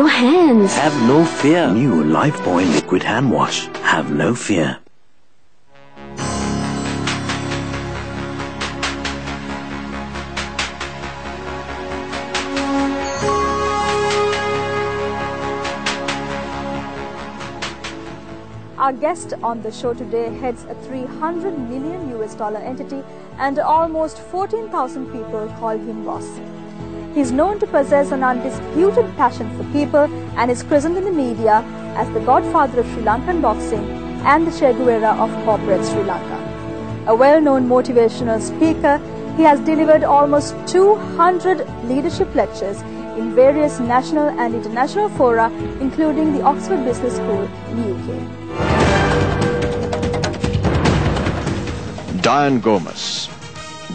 your hands. Have no fear. New Lifebuoy liquid hand wash. Have no fear. Our guest on the show today heads a $300 million entity, and almost 14,000 people call him boss. He's known to possess an undisputed passion for people and is christened in the media as the godfather of Sri Lankan boxing and the Jayaweera of corporate Sri Lanka. A well-known motivational speaker, he has delivered almost 200 leadership lectures in various national and international fora, including the Oxford Business School in the UK. Dian Gomes.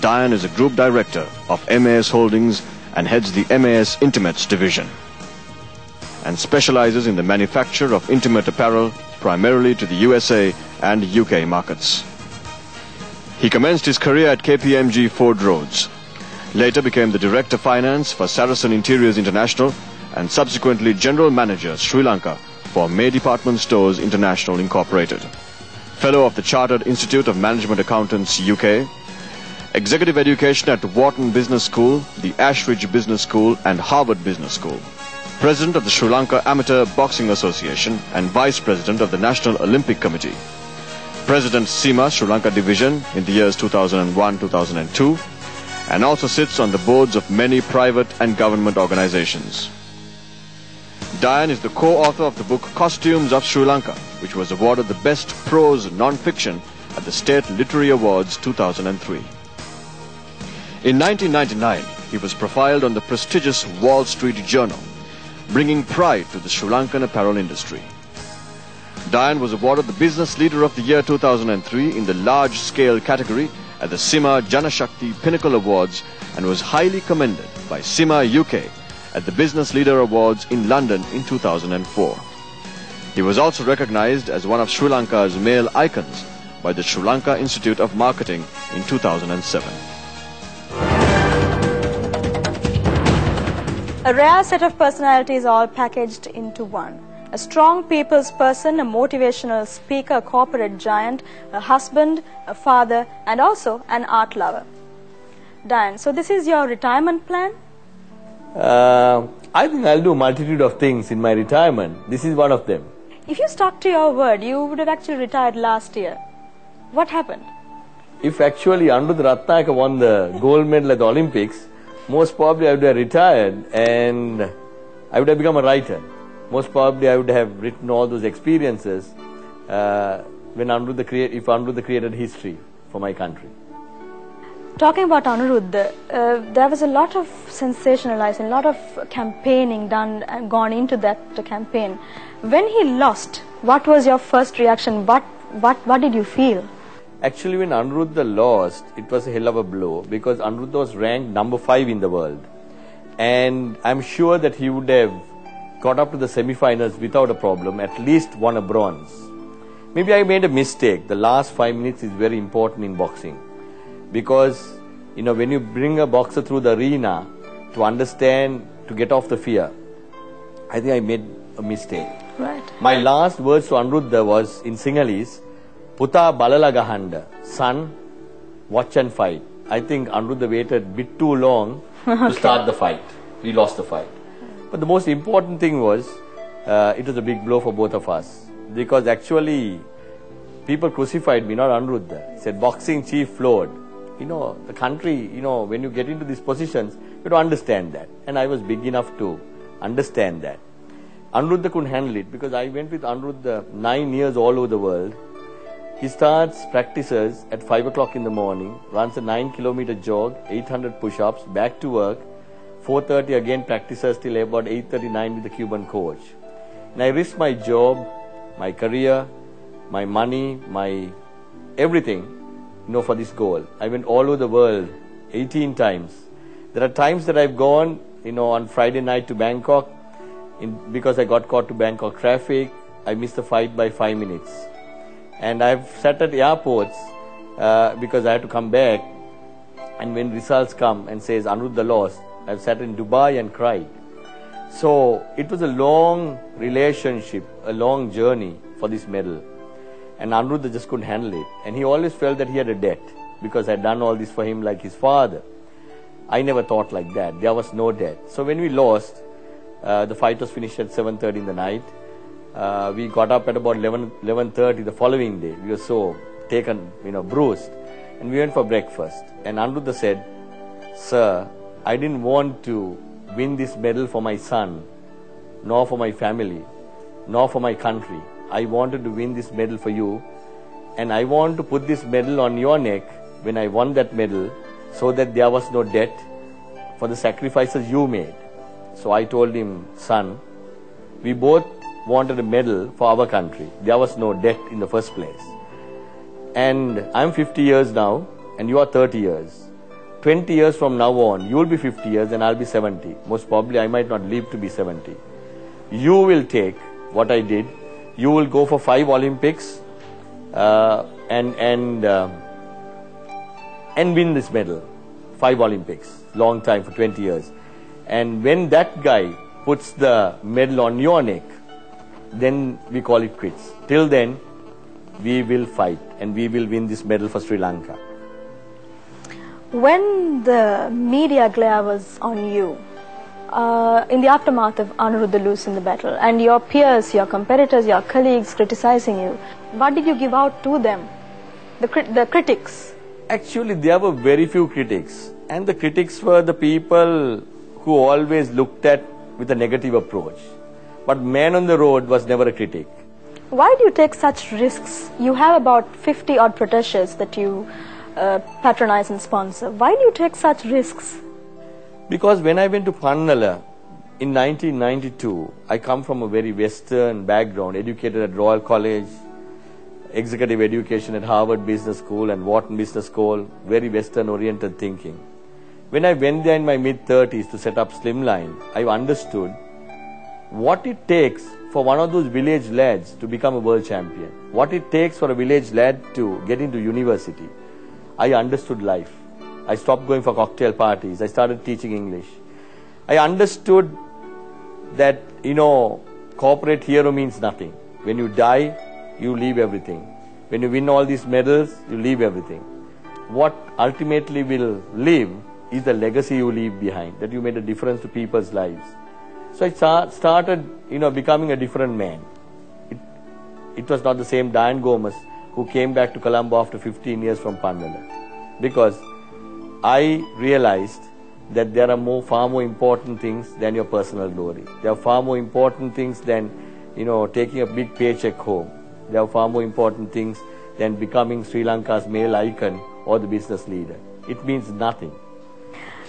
Dian is a group director of MAS Holdings and heads the MAS Intimates division and specializes in the manufacture of intimate apparel primarily to the USA and UK markets. He commenced his career at KPMG Ford Roads, later became the Director Finance for Saracen Interiors International and subsequently General Manager Sri Lanka for May Department Stores International Incorporated. Fellow of the Chartered Institute of Management Accountants UK, Executive Education at Wharton Business School, the Ashridge Business School and Harvard Business School. President of the Sri Lanka Amateur Boxing Association and Vice President of the National Olympic Committee. President SEMA Sri Lanka Division in the years 2001-2002 and also sits on the boards of many private and government organizations. Dian is the co-author of the book Costumes of Sri Lanka, which was awarded the Best Prose Non-Fiction at the State Literary Awards 2003. In 1999, he was profiled on the prestigious Wall Street Journal, bringing pride to the Sri Lankan apparel industry. Dian was awarded the Business Leader of the Year 2003 in the large-scale category at the SEMA Janashakti Pinnacle Awards and was highly commended by SEMA UK at the Business Leader Awards in London in 2004. He was also recognized as one of Sri Lanka's male icons by the Sri Lanka Institute of Marketing in 2007. A rare set of personalities all packaged into one. A strong people's person, a motivational speaker, a corporate giant, a husband, a father, and also an art lover. Dian, so this is your retirement plan? I think I'll do a multitude of things in my retirement. This is one of them. If you stuck to your word, you would have actually retired last year. What happened? If actually Anuruddha Ratnayaka won the gold medal at the Olympics, most probably I would have retired and I would have become a writer. Most probably I would have written all those experiences when if Anuruddha created history for my country. Talking about Anuruddha, there was a lot of sensationalizing, a lot of campaigning gone into that campaign. When he lost, what was your first reaction? What did you feel? Actually, when Anuruddha lost, it was a hell of a blow because Anuruddha was ranked number 5 in the world. And I'm sure that he would have got up to the semi-finals without a problem, at least won a bronze. Maybe I made a mistake. The last 5 minutes is very important in boxing. Because, when you bring a boxer through the arena to understand, to get off the fear, I think I made a mistake. Right. My last words to Anuruddha was in Sinhalese, Puta balala gahanda, son, watch and fight. I think Anuruddha waited a bit too long to start the fight. We lost the fight. But the most important thing was, it was a big blow for both of us. Because actually, people crucified me, not Anuruddha. Said, boxing chief floored. The country, when you get into these positions, you have to understand that. And I was big enough to understand that. Anuruddha couldn't handle it because I went with Anuruddha 9 years all over the world. He starts practices at 5 o'clock in the morning, runs a 9-kilometer jog, 800 push-ups, back to work, 4:30 again practices till about 8:39 with the Cuban coach. And I risked my job, my career, my money, my everything, for this goal. I went all over the world 18 times. There are times that I've gone, on Friday night to Bangkok, because I got caught to Bangkok traffic, I missed the fight by 5 minutes. And I've sat at airports because I had to come back, and when results come and says Anuruddha lost, I've sat in Dubai and cried. So it was a long relationship, a long journey for this medal. And Aniruddha just couldn't handle it. And he always felt that he had a debt because I had done all this for him like his father. I never thought like that. There was no debt. So when we lost, the fight was finished at 7:30 in the night. We got up at about 11:30 the following day. We were so taken, bruised. And we went for breakfast. And Aniruddha said, "Sir, I didn't want to win this medal for my son, nor for my family, nor for my country. I wanted to win this medal for you. And I want to put this medal on your neck when I won that medal so that there was no debt for the sacrifices you made." So I told him, "Son, we both wanted a medal for our country. There was no debt in the first place. And I'm 50 years now, and you are 30 years. 20 years from now on, you will be 50 years and I'll be 70. Most probably I might not live to be 70. You will take what I did. You will go for 5 Olympics and win this medal. 5 Olympics, long time for 20 years. And when that guy puts the medal on your neck, then we call it quits. Till then, we will fight and we will win this medal for Sri Lanka." When the media glare was on you, in the aftermath of Aniruddha losing the battle, and your peers, your competitors, your colleagues criticizing you, what did you give out to them? The critics? Actually, there were very few critics. And the critics were the people who always looked at with a negative approach. But man on the road was never a critic. Why do you take such risks? You have about 50 odd protégés that you patronize and sponsor. Why do you take such risks? Because when I went to Pannala in 1992, I come from a very Western background, educated at Royal College, executive education at Harvard Business School and Wharton Business School, very Western oriented thinking. When I went there in my mid-30s to set up Slimline, I understood what it takes for one of those village lads to become a world champion, what it takes for a village lad to get into university. I understood life. I stopped going for cocktail parties. I started teaching English. I understood that, corporate hero means nothing. When you die, you leave everything. When you win all these medals, you leave everything. What ultimately will live is the legacy you leave behind, that you made a difference to people's lives. So I started, becoming a different man. It was not the same Dian Gomes who came back to Colombo after 15 years from Pannala. Because I realized that there are far more important things than your personal glory. There are far more important things than, taking a big paycheck home. There are far more important things than becoming Sri Lanka's male icon or the business leader. It means nothing.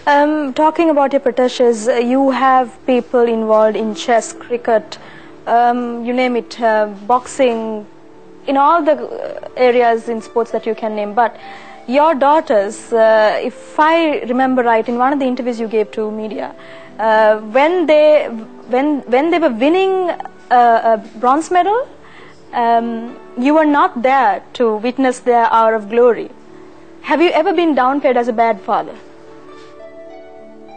Talking about your protégés, you have people involved in chess, cricket, you name it, boxing, in all the areas in sports that you can name. But your daughters, if I remember right, in one of the interviews you gave to media, when they were winning a bronze medal, you were not there to witness their hour of glory. Have you ever been downplayed as a bad father?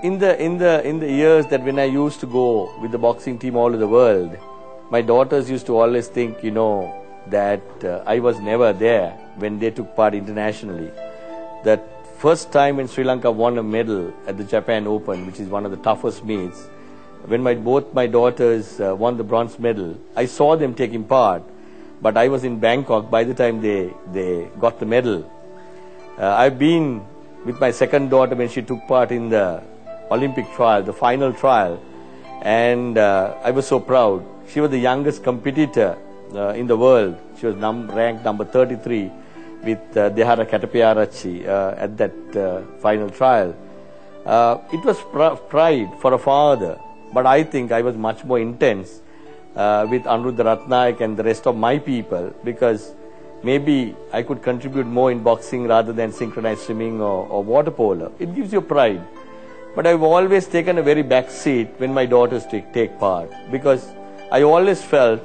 In the years that when I used to go with the boxing team all over the world, my daughters used to always think, that I was never there when they took part internationally. That first time when Sri Lanka won a medal at the Japan Open, which is one of the toughest meets, when both my daughters won the bronze medal, I saw them taking part, but I was in Bangkok by the time they got the medal. I've been with my second daughter when she took part in the Olympic trial, the final trial, and I was so proud. She was the youngest competitor in the world. She was ranked number 33 with Dehara Katapiarachi at that final trial. It was pride for a father, but I think I was much more intense with Aniruddha Ratnaik and the rest of my people, because maybe I could contribute more in boxing rather than synchronized swimming or water polo. It gives you pride. But I've always taken a very back seat when my daughters take part, because I always felt,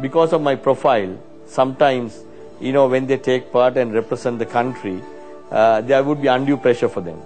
because of my profile, sometimes, when they take part and represent the country, there would be undue pressure for them.